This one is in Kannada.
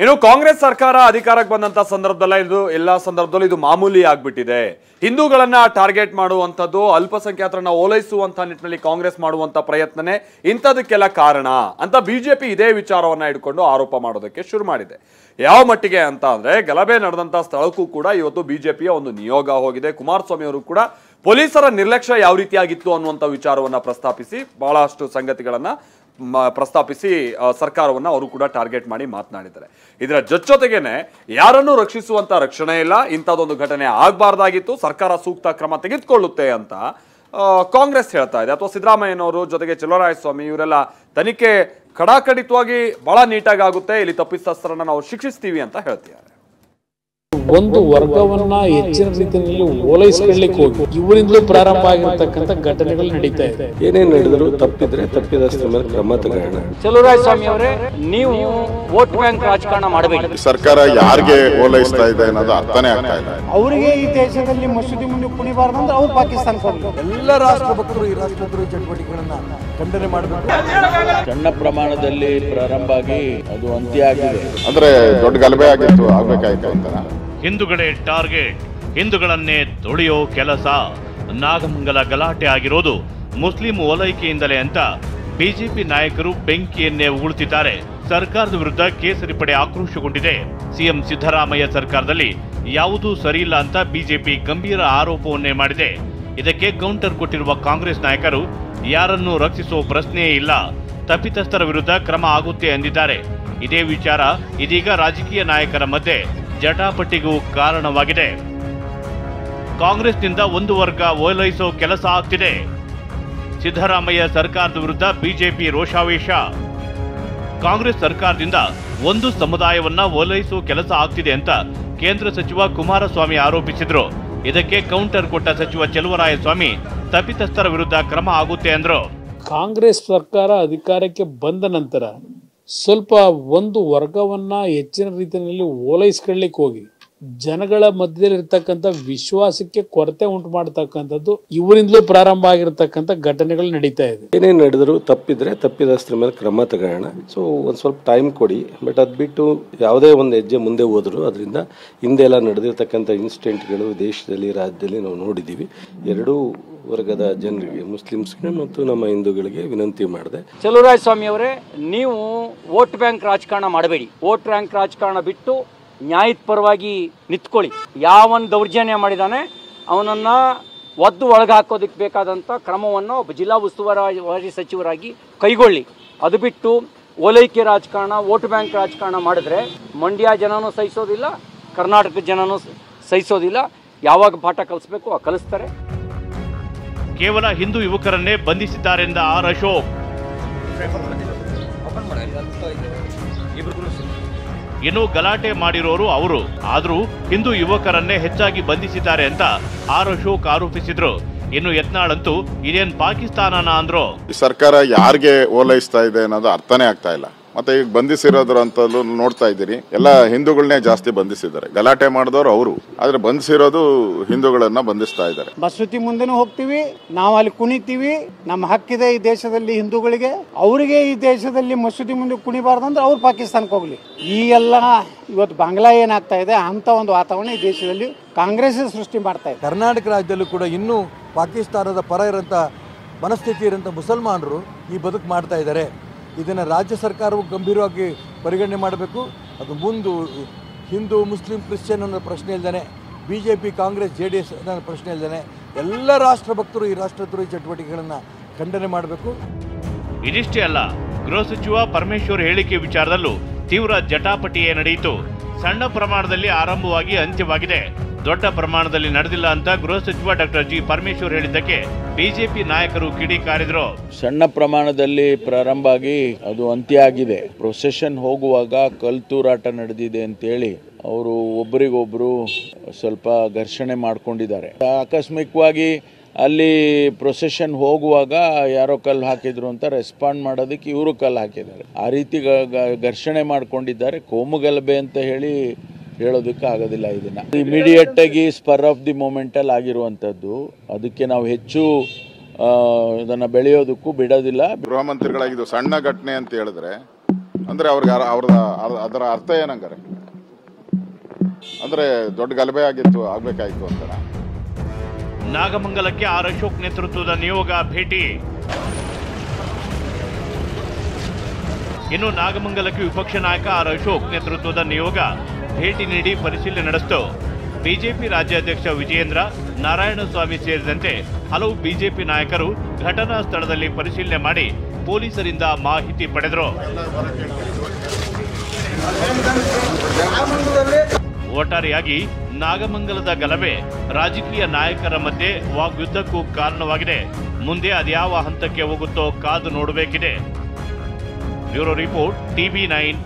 ಇನ್ನು ಕಾಂಗ್ರೆಸ್ ಸರ್ಕಾರ ಅಧಿಕಾರಕ್ಕೆ ಬಂದಂತ ಎಲ್ಲ ಸಂದರ್ಭದಲ್ಲೂ ಇದು ಮಾಮೂಲಿ ಆಗ್ಬಿಟ್ಟಿದೆ. ಹಿಂದೂಗಳನ್ನ ಟಾರ್ಗೆಟ್ ಮಾಡುವಂಥದ್ದು, ಅಲ್ಪಸಂಖ್ಯಾತರನ್ನ ಓಲೈಸುವಂತ ನಿಟ್ಟಿನಲ್ಲಿ ಕಾಂಗ್ರೆಸ್ ಮಾಡುವಂತ ಪ್ರಯತ್ನನೇ ಇಂಥದಕ್ಕೆಲ್ಲ ಕಾರಣ ಅಂತ ಬಿಜೆಪಿ ಇದೇ ವಿಚಾರವನ್ನ ಇಟ್ಕೊಂಡು ಆರೋಪ ಮಾಡೋದಕ್ಕೆ ಶುರು ಮಾಡಿದೆ. ಯಾವ ಮಟ್ಟಿಗೆ ಅಂತ ಅಂದ್ರೆ, ಗಲಭೆ ನಡೆದಂತ ಸ್ಥಳಕ್ಕೂ ಕೂಡ ಇವತ್ತು ಬಿಜೆಪಿಯ ಒಂದು ನಿಯೋಗ ಹೋಗಿದೆ. ಕುಮಾರಸ್ವಾಮಿ ಅವರು ಕೂಡ ಪೊಲೀಸರ ನಿರ್ಲಕ್ಷ್ಯ ಯಾವ ರೀತಿಯಾಗಿತ್ತು ಅನ್ನುವಂಥ ವಿಚಾರವನ್ನ ಪ್ರಸ್ತಾಪಿಸಿ ಬಹಳಷ್ಟು ಸಂಗತಿಗಳನ್ನ ಪ್ರಸ್ತಾಪಿಸಿ ಸರ್ಕಾರವನ್ನ ಅವರು ಕೂಡ ಟಾರ್ಗೆಟ್ ಮಾಡಿ ಮಾತನಾಡಿದ್ದಾರೆ. ಇದರ ಜೊತೆಗೇನೆ ಯಾರನ್ನು ರಕ್ಷಿಸುವಂತ ರಕ್ಷಣೆ ಇಲ್ಲ, ಇಂಥದ್ದೊಂದು ಘಟನೆ ಆಗಬಾರ್ದಾಗಿತ್ತು, ಸರ್ಕಾರ ಸೂಕ್ತ ಕ್ರಮ ತೆಗೆದುಕೊಳ್ಳುತ್ತೆ ಅಂತ ಕಾಂಗ್ರೆಸ್ ಹೇಳ್ತಾ ಇದೆ. ಅಥವಾ ಸಿದ್ದರಾಮಯ್ಯನವರು ಜೊತೆಗೆ ಚಲುವರಾಯಸ್ವಾಮಿ ಇವರೆಲ್ಲ ತನಿಖೆ ಕಡಾಖಂಡಿತವಾಗಿ ಬಹಳ ನೀಟಾಗಿ ಆಗುತ್ತೆ, ಇಲ್ಲಿ ತಪ್ಪಿತಸ್ಥರನ್ನ ನಾವು ಶಿಕ್ಷಿಸ್ತೀವಿ ಅಂತ ಹೇಳ್ತಿದ್ದಾರೆ. ಒಂದು ವರ್ಗವನ್ನ ಹೆಚ್ಚಿನ ರೀತಿಯಲ್ಲಿ ಓಲೈಸಿಕೊಳ್ಳಿಕ್ಕೆ ಹೋಗಿ ಇವರಿಂದಲೂ ಪ್ರಾರಂಭ ಆಗಿರತಕ್ಕಂತ ಘಟನೆಗಳು ನಡೀತಾ ಇದೆ. ಏನೇನು ನಡೆದ್ರು ತಪ್ಪಿದ್ರೆ ತಪ್ಪಿದಸ್ತರ ಮೇಲೆ ಕ್ರಮ ತಗೋಣ. ಚಲುವರಾಯಸ್ವಾಮಿ ಅವರೇ, ನೀವು ವೋಟ್ ಬ್ಯಾಂಕ್ ರಾಜಕಾರಣ ಮಾಡಬೇಡಿ. ಸರ್ಕಾರ ಯಾರಿಗೆ ಓಲೈಸ್ತಾ ಇದೆ ಅನ್ನೋದು ಅರ್ಥನೇ ಆಗ್ತಾ ಇಲ್ಲ. ಅವರಿಗೆ ಈ ದೇಶದಲ್ಲಿ ಮಸೂದಿ ಮುಂದೆ ಕುಣಿಬಾರ್ದು ಅಂದ್ರೆ ಅವ್ರು ಪಾಕಿಸ್ತಾನಕ್ಕೆ ಹೋಗ್ಬೇಕು. ಎಲ್ಲ ರಾಷ್ಟ್ರಭಕ್ತರು ಈ ರಾಷ್ಟ್ರದ್ರೋಹಿ ಚಟುವಟಿಕೆಗಳನ್ನ ಖಂಡನೆ ಮಾಡಬೇಕು. ಸಣ್ಣ ಪ್ರಮಾಣದಲ್ಲಿ ಪ್ರಾರಂಭ ಆಗಿ ಅದು ಅಂತ್ಯ ಆಗಿದೆ. ಅಂದ್ರೆ ದೊಡ್ಡ ಗಲಭೆ ಆಗ್ಬೇಕಾಯ್ತು ಅಂತ. ಹಿಂದೂಗಳೇ ಟಾರ್ಗೆಟ್, ಹಿಂದೂಗಳನ್ನೇ ತೊಳೆಯೋ ಕೆಲಸ. ನಾಗಮಂಗಲ ಗಲಾಟೆ ಆಗಿರೋದು ಮುಸ್ಲಿಂ ಓಲೈಕೆಯಿಂದಲೇ ಅಂತ ಬಿಜೆಪಿ ನಾಯಕರು ಬೆಂಕಿಯನ್ನೇ ಉಗುಳುತ್ತಿದ್ದಾರೆ. ಸರ್ಕಾರದ ವಿರುದ್ಧ ಕೇಸರಿ ಪಡೆ ಆಕ್ರೋಶಗೊಂಡಿದೆ. ಸಿಎಂ ಸಿದ್ದರಾಮಯ್ಯ ಸರ್ಕಾರದಲ್ಲಿ ಯಾವುದೂ ಸರಿಯಿಲ್ಲ ಅಂತ ಬಿಜೆಪಿ ಗಂಭೀರ ಆರೋಪವನ್ನೇ ಮಾಡಿದೆ. ಇದಕ್ಕೆ ಕೌಂಟರ್ ಕೊಟ್ಟಿರುವ ಕಾಂಗ್ರೆಸ್ ನಾಯಕರು ಯಾರನ್ನೂ ರಕ್ಷಿಸುವ ಪ್ರಶ್ನೆಯೇ ಇಲ್ಲ, ತಪ್ಪಿತಸ್ಥರ ವಿರುದ್ಧ ಕ್ರಮ ಆಗುತ್ತೆ ಎಂದಿದ್ದಾರೆ. ಇದೇ ವಿಚಾರ ಇದೀಗ ರಾಜಕೀಯ ನಾಯಕರ ಮಧ್ಯೆ ಜಟಾಪಟಿಗೂ ಕಾರಣವಾಗಿದೆ. ಕಾಂಗ್ರೆಸ್ನಿಂದ ಒಂದು ವರ್ಗ ಓಲೈಸೋ ಕೆಲಸ ಆಗ್ತಿದೆ. ಸಿದ್ದರಾಮಯ್ಯ ಸರ್ಕಾರದ ವಿರುದ್ಧ ಬಿಜೆಪಿ ರೋಷಾವೇಶ. ಕಾಂಗ್ರೆಸ್ ಸರ್ಕಾರದಿಂದ ಒಂದು ಸಮುದಾಯವನ್ನ ಓಲೈಸೋ ಕೆಲಸ ಆಗ್ತಿದೆ ಅಂತ ಕೇಂದ್ರ ಸಚಿವ ಕುಮಾರಸ್ವಾಮಿ ಆರೋಪಿಸಿದ್ರು. ಇದಕ್ಕೆ ಕೌಂಟರ್ ಕೊಟ್ಟ ಸಚಿವ ಚಲುವರಾಯಸ್ವಾಮಿ ತಪ್ಪಿತಸ್ಥರ ವಿರುದ್ಧ ಕ್ರಮ ಆಗುತ್ತೆ ಅಂದ್ರು. ಕಾಂಗ್ರೆಸ್ ಸರ್ಕಾರ ಅಧಿಕಾರಕ್ಕೆ ಬಂದ ನಂತರ ಸ್ವಲ್ಪ ಒಂದು ವರ್ಗವನ್ನ ಹೆಚ್ಚಿನ ರೀತಿಯಲ್ಲಿ ಓಲೈಸ್ಕೊಳ್ಳಿಕ್ಕೆ ಹೋಗಿ ಜನಗಳ ಮಧ್ಯದಲ್ಲಿರ್ತಕ್ಕಂಥ ವಿಶ್ವಾಸಕ್ಕೆ ಕೊರತೆ ಉಂಟು ಮಾಡತಕ್ಕಂಥದ್ದು ಇವರಿಂದಲೂ ಪ್ರಾರಂಭ ಆಗಿರತಕ್ಕಂಥ ಘಟನೆಗಳು ನಡೀತಾ ಇದೆ. ಏನೇನು ನಡೆದ್ರು ತಪ್ಪಿದ್ರೆ ತಪ್ಪಿದಸ್ತರ ಮೇಲೆ ಕ್ರಮ ತಗೋಣ. ಸೊ ಒಂದು ಸ್ವಲ್ಪ ಟೈಮ್ ಕೊಡಿ. ಬಟ್ ಅದು ಬಿಟ್ಟು ಯಾವುದೇ ಒಂದು ಹೆಜ್ಜೆ ಮುಂದೆ ಹೋದ್ರು ಅದರಿಂದ ಹಿಂದೆಲ್ಲ ನಡೆದಿರ್ತಕ್ಕಂಥ ಇನ್ಸಿಡೆಂಟ್ಗಳು ದೇಶದಲ್ಲಿ ರಾಜ್ಯದಲ್ಲಿ ನಾವು ನೋಡಿದ್ದೀವಿ. ಎರಡೂ ವರ್ಗದ ಜನರಿಗೆ, ಮುಸ್ಲಿಮ್ಸ್ಗೆ ಮತ್ತು ನಮ್ಮ ಹಿಂದೂಗಳಿಗೆ ವಿನಂತಿ ಮಾಡಿದೆ. ಚಲುವರಾಯಸ್ವಾಮಿ ಅವರೇ, ನೀವು ವೋಟ್ ಬ್ಯಾಂಕ್ ರಾಜಕಾರಣ ಮಾಡಬೇಡಿ. ವೋಟ್ ಬ್ಯಾಂಕ್ ರಾಜಕಾರಣ ಬಿಟ್ಟು ನ್ಯಾಯದ ಪರವಾಗಿ ನಿಂತ್ಕೊಳ್ಳಿ. ಯಾವನ್ ದೌರ್ಜನ್ಯ ಮಾಡಿದಾನೆ ಅವನನ್ನ ಒದ್ದು ಒಳಗೆ ಹಾಕೋದಕ್ಕೆ ಬೇಕಾದಂಥ ಕ್ರಮವನ್ನು ಒಬ್ಬ ಜಿಲ್ಲಾ ಉಸ್ತುವಾರಿ ಸಚಿವರಾಗಿ ಕೈಗೊಳ್ಳಿ. ಅದು ಬಿಟ್ಟು ಓಲೈಕೆ ರಾಜಕಾರಣ, ವೋಟ್ ಬ್ಯಾಂಕ್ ರಾಜಕಾರಣ ಮಾಡಿದ್ರೆ ಮಂಡ್ಯ ಜನನೂ ಸಹಿಸೋದಿಲ್ಲ, ಕರ್ನಾಟಕದ ಜನನೂ ಸಹಿಸೋದಿಲ್ಲ. ಯಾವಾಗ ಪಾಠ ಕಲಿಸ್ಬೇಕು ಕಲಿಸ್ತಾರೆ. ಕೇವಲ ಹಿಂದೂ ಯುವಕರನ್ನೇ ಬಂಧಿಸಿದ್ದಾರೆಂದ ಆರ್ ಅಶೋಕ್. ಇನ್ನು ಗಲಾಟೆ ಮಾಡಿರೋರು ಅವರು, ಆದರೂ ಹಿಂದೂ ಯುವಕರನ್ನೇ ಹೆಚ್ಚಾಗಿ ಬಂಧಿಸಿದ್ದಾರೆ ಅಂತ ಆರ್ ಅಶೋಕ್ ಆರೋಪಿಸಿದ್ರು. ಇನ್ನು ಯತ್ನಾಳ್ ಅಂತೂ ಇದೇನ್ ಪಾಕಿಸ್ತಾನನ ಅಂದ್ರು. ಸರ್ಕಾರ ಯಾರಿಗೆ ಓಲೈಸ್ತಾ ಇದೆ ಅನ್ನೋದು ಅರ್ಥನೇ ಆಗ್ತಾ ಇಲ್ಲ. ಮತ್ತೆ ಈಗ ಬಂಧಿಸಿರೋದ್ರ ಅಂತಲೂ ನೋಡ್ತಾ ಇದ್ದೀರಿ, ಎಲ್ಲ ಹಿಂದೂಗಳನ್ನೇ ಜಾಸ್ತಿ ಬಂಧಿಸಿದ್ದಾರೆ. ಗಲಾಟೆ ಮಾಡಿದವರು ಅವರು, ಆದ್ರೆ ಬಂಧಿಸಿರೋದು ಹಿಂದೂಗಳನ್ನ ಬಂಧಿಸ್ತಾ ಇದ್ದಾರೆ. ಮಸೂತಿ ಮುಂದೆನೂ ಹೋಗ್ತೀವಿ, ನಾವು ಅಲ್ಲಿ ಕುಣಿತೀವಿ. ನಮ್ಮ ಹಕ್ಕಿದೆ ಈ ದೇಶದಲ್ಲಿ ಹಿಂದೂಗಳಿಗೆ. ಅವರಿಗೆ ಈ ದೇಶದಲ್ಲಿ ಮಸೂದಿ ಮುಂದೆ ಕುಣಿಬಾರ್ದು ಅಂದ್ರೆ ಅವ್ರು ಪಾಕಿಸ್ತಾನಕ್ಕೆ ಹೋಗ್ಲಿ. ಈ ಎಲ್ಲ ಇವತ್ತು ಬಾಂಗ್ಲಾ ಏನಾಗ್ತಾ ಇದೆ ಅಂತ ಒಂದು ವಾತಾವರಣ ಈ ದೇಶದಲ್ಲಿ ಕಾಂಗ್ರೆಸ್ ಸೃಷ್ಟಿ ಮಾಡ್ತಾ ಇದೆ. ಕರ್ನಾಟಕ ರಾಜ್ಯದಲ್ಲೂ ಕೂಡ ಇನ್ನೂ ಪಾಕಿಸ್ತಾನದ ಪರ ಇರೋಂಥ ಮನಸ್ಥಿತಿ ಇರೋಂಥ ಮುಸಲ್ಮಾನರು ಈ ಬದುಕು ಮಾಡ್ತಾ ಇದ್ದಾರೆ. ಇದನ್ನು ರಾಜ್ಯ ಸರ್ಕಾರವು ಗಂಭೀರವಾಗಿ ಪರಿಗಣನೆ ಮಾಡಬೇಕು. ಅದು ಮುಂದೆ ಹಿಂದೂ ಮುಸ್ಲಿಂ ಕ್ರಿಶ್ಚಿಯನ್ ಅನ್ನೋ ಪ್ರಶ್ನೆ ಇಲ್ದಾನೆ, ಬಿಜೆಪಿ ಕಾಂಗ್ರೆಸ್ JDS ಅನ್ನೋ ಪ್ರಶ್ನೆ ಇಲ್ದಾನೆ, ಎಲ್ಲ ರಾಷ್ಟ್ರಭಕ್ತರು ಈ ರಾಷ್ಟ್ರದ್ರೋಹಿ ಚಟುವಟಿಕೆಗಳನ್ನು ಖಂಡನೆ ಮಾಡಬೇಕು. ಇದಿಷ್ಟೇ ಅಲ್ಲ, ಗೃಹ ಸಚಿವ ಪರಮೇಶ್ವರ್ ಹೇಳಿಕೆ ವಿಚಾರದಲ್ಲೂ ತೀವ್ರ ಜಟಾಪಟಿಯೇ ನಡೆಯಿತು. ಸಣ್ಣ ಪ್ರಮಾಣದಲ್ಲಿ ಆರಂಭವಾಗಿ ಅಂತ್ಯವಾಗಿದೆ, ದೊಡ್ಡ ಪ್ರಮಾಣದಲ್ಲಿ ನಡೆದಿಲ್ಲ ಅಂತ ಗೃಹ ಸಚಿವ ಡಾಕ್ಟರ್ ಜಿ ಪರಮೇಶ್ವರ್ ಹೇಳಿದ್ದಕ್ಕೆ ಬಿಜೆಪಿ ನಾಯಕರು ಕಿಡಿಕಾರಿದ್ರು. ಸಣ್ಣ ಪ್ರಮಾಣದಲ್ಲಿ ಪ್ರಾರಂಭ ಆಗಿ ಅದು ಅಂತ್ಯ ಆಗಿದೆ. ಪ್ರೊಸೆಷನ್ ಹೋಗುವಾಗ ಕಲ್ತೂರಾಟ ನಡೆದಿದೆ ಅಂತೇಳಿ ಅವರು ಒಬ್ಬರಿಗೊಬ್ಬರು ಸ್ವಲ್ಪ ಘರ್ಷಣೆ ಮಾಡ್ಕೊಂಡಿದ್ದಾರೆ. ಆಕಸ್ಮಿಕವಾಗಿ ಅಲ್ಲಿ ಪ್ರೊಸೆಷನ್ ಹೋಗುವಾಗ ಯಾರೋ ಕಲ್ಲು ಹಾಕಿದ್ರು ಅಂತ ರೆಸ್ಪಾಂಡ್ ಮಾಡೋದಕ್ಕೆ ಇವರು ಕಲ್ಲು ಹಾಕಿದ್ದಾರೆ. ಆ ರೀತಿ ಘರ್ಷಣೆ ಮಾಡ್ಕೊಂಡಿದ್ದಾರೆ. ಕೋಮುಗಲಭೆ ಅಂತ ಹೇಳೋದಕ್ಕೆ ಆಗೋದಿಲ್ಲ. ಇದನ್ನ ಇಮಿಡಿಯೇಟ್ ಆಗಿ ಸ್ಪರ್ ಆಫ್ ದಿ ಮೂಮೆಂಟ್ ಅಲ್ಲಿ ಆಗಿರುವಂತದ್ದು. ಅದಕ್ಕೆ ನಾವು ಹೆಚ್ಚು ಇದನ್ನ ಬೆಳೆಯೋದಕ್ಕೂ ಬಿಡೋದಿಲ್ಲ. ಗೃಹ ಮಂತ್ರಿಗಳಾಗಿದ್ದು ಸಣ್ಣ ಘಟನೆ ಅಂತ ಹೇಳಿದ್ರೆ ಅಂದ್ರೆ ಅವ್ರಿಗೆ ಅದರ ಅರ್ಥ ಏನಂಗಾರೆ, ಅಂದ್ರೆ ದೊಡ್ಡ ಗಲಭೆ ಆಗ್ಬೇಕಾಯ್ತು ಅಂತಾರ. ನಾಗಮಂಗಲಕ್ಕೆ ಆರ್ ಅಶೋಕ್ ನೇತೃತ್ವದ ನಿಯೋಗ ಭೇಟಿ. ಇನ್ನು ನಾಗಮಂಗಲಕ್ಕೆ ವಿಪಕ್ಷ ನಾಯಕ ಆರ್ ಅಶೋಕ್ ನೇತೃತ್ವದ ನಿಯೋಗ ಭೇಟಿ ನೀಡಿ ಪರಿಶೀಲನೆ ನಡೆಸಿತು. ಬಿಜೆಪಿ ರಾಜ್ಯಾಧ್ಯಕ್ಷ ವಿಜಯೇಂದ್ರ, ನಾರಾಯಣಸ್ವಾಮಿ ಸೇರಿದಂತೆ ಹಲವು ಬಿಜೆಪಿ ನಾಯಕರು ಘಟನಾ ಸ್ಥಳದಲ್ಲಿ ಪರಿಶೀಲನೆ ಮಾಡಿ ಪೊಲೀಸರಿಂದ ಮಾಹಿತಿ ಪಡೆದರು. ಒಟ್ಟಾರೆಯಾಗಿ ನಾಗಮಂಗಲದ ಗಲಭೆ ರಾಜಕೀಯ ನಾಯಕರ ಮಧ್ಯೆ ವಾಗ್ಯುದ್ಧಕ್ಕೂ ಕಾರಣವಾಗಿದೆ. ಮುಂದೆ ಅದ್ಯಾವ ಹಂತಕ್ಕೆ ಹೋಗುತ್ತೋ ಕಾದು ನೋಡಬೇಕಿದೆ. Bureau report, TV9